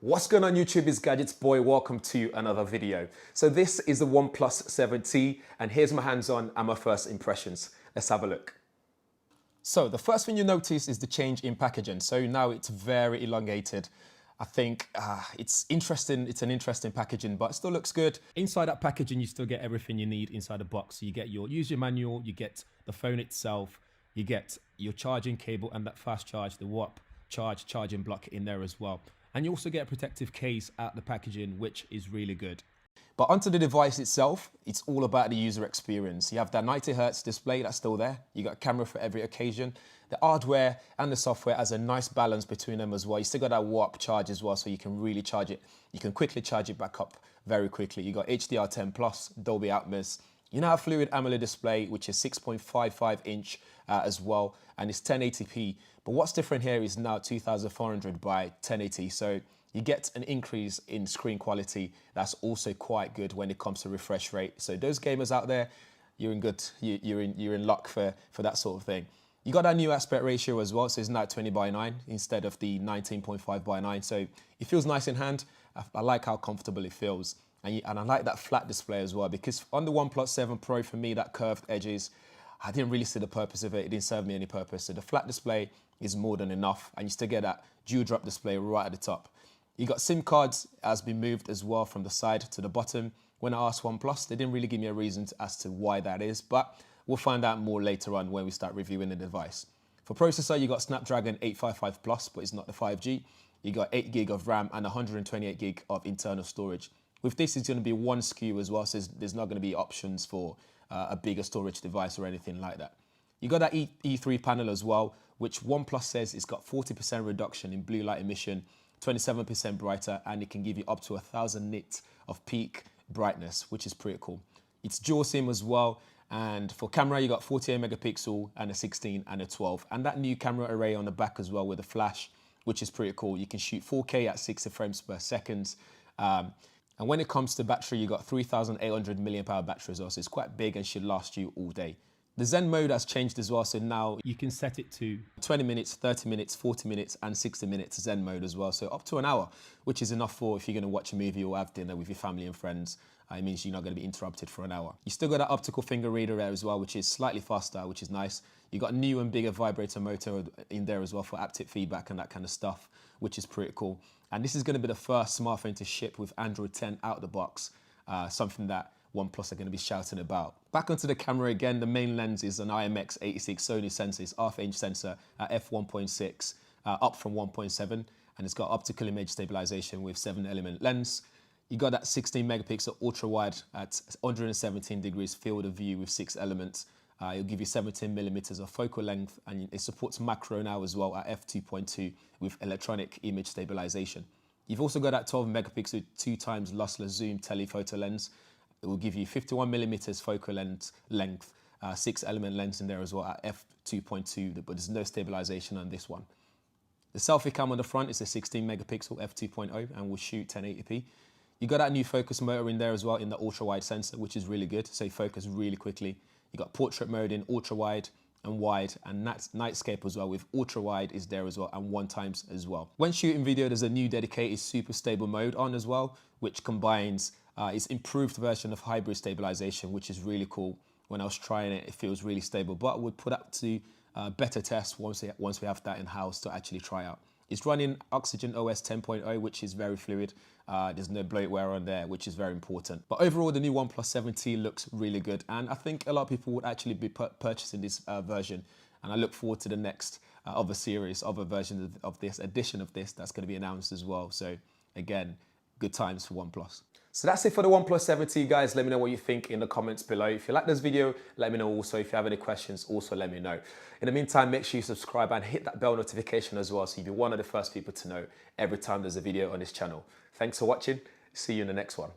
What's going on YouTube? It's Gadgets Boy. Welcome to another video. So this is the OnePlus 7T and here's my hands-on and my first impressions. Let's have a look. So the first thing you notice is the change in packaging. So now it's very elongated. I think it's interesting. It's an interesting packaging, but it still looks good. Inside that packaging, you still get everything you need inside the box. So you get your user manual, you get the phone itself, you get your charging cable and that fast charge, the WAP charging block in there as well. And you also get a protective case out the packaging, which is really good. But onto the device itself, it's all about the user experience. You have that 90 Hz display that's still there. You got a camera for every occasion. The hardware and the software has a nice balance between them as well. You still got that WAP charge as well, so you can really charge it. You can quickly charge it back up very quickly. You got HDR10 Plus, Dolby Atmos. You now have Fluid AMOLED display, which is 6.55 inch as well, and it's 1080p. But what's different here is now 2400 by 1080. So you get an increase in screen quality. That's also quite good when it comes to refresh rate. So those gamers out there, you're in good, you're in luck for that sort of thing. You got that new aspect ratio as well. So it's now 20:9 instead of the 19.5:9. So it feels nice in hand. I like how comfortable it feels. And I like that flat display as well, because on the OnePlus 7 Pro, for me, that curved edges, I didn't really see the purpose of it. It didn't serve me any purpose. So the flat display is more than enough. And you still get that dewdrop display right at the top. You got SIM cards has been moved as well from the side to the bottom. When I asked OnePlus, they didn't really give me a reason as to why that is, but we'll find out more later on when we start reviewing the device. For processor, you got Snapdragon 855 Plus, but it's not the 5G. You got 8 gig of RAM and 128 gig of internal storage. With this, it's going to be one SKU as well, so there's not going to be options for a bigger storage device or anything like that. You got that E3 panel as well, which OnePlus says it's got 40% reduction in blue light emission, 27% brighter, and it can give you up to 1000 nits of peak brightness, which is pretty cool. It's dual SIM as well, and for camera, you got 48 megapixel and a 16 and a 12, and that new camera array on the back as well with a flash, which is pretty cool. You can shoot 4K at 60 frames per second. And when it comes to battery, you got 3800 milliamp hour battery as well, so it's quite big and should last you all day. The Zen mode has changed as well, so now you can set it to 20 minutes, 30 minutes, 40 minutes, and 60 minutes Zen mode as well, so up to an hour, which is enough for if you're going to watch a movie or have dinner with your family and friends. It means you're not going to be interrupted for an hour. You still got that optical finger reader there as well, which is slightly faster, which is nice. You got a new and bigger vibrator motor in there as well for haptic feedback and that kind of stuff, which is pretty cool. And this is going to be the first smartphone to ship with Android 10 out of the box, something that OnePlus are going to be shouting about. Back onto the camera again, the main lens is an IMX86 Sony sensor. It's half-inch sensor at f1.6, up from 1.7, and it's got optical image stabilization with 7-element lens. You got that 16 megapixel ultra wide at 117 degrees field of view with 6 elements. It'll give you 17 millimeters of focal length, and it supports macro now as well at f2.2 with electronic image stabilization. You've also got that 12 megapixel 2x lossless zoom telephoto lens. It will give you 51 millimeters focal length, 6-element lens in there as well at f2.2, but there's no stabilization on this one. The selfie cam on the front is a 16 megapixel f2.0 and will shoot 1080p. You got that new focus motor in there as well in the ultra wide sensor, which is really good, so you focus really quickly. You got portrait mode in ultra wide and wide, and nightscape as well with ultra wide is there as well, and 1x as well. When shooting video, there's a new dedicated super stable mode on as well, which combines its improved version of hybrid stabilization, which is really cool. When I was trying it, it feels really stable, but we'll put up to better tests once we have that in house to actually try out. It's running Oxygen OS 10.0, which is very fluid. There's no bloatware on there, which is very important. But overall, the new OnePlus 7T looks really good. And I think a lot of people would actually be purchasing this version. And I look forward to the next other series, other versions of this, edition of this that's going to be announced as well. So again, good times for OnePlus. So that's it for the OnePlus 7T, guys. Let me know what you think in the comments below. If you like this video, let me know also. If you have any questions, also let me know. In the meantime, make sure you subscribe and hit that bell notification as well, so you'll be one of the first people to know every time there's a video on this channel. Thanks for watching. See you in the next one.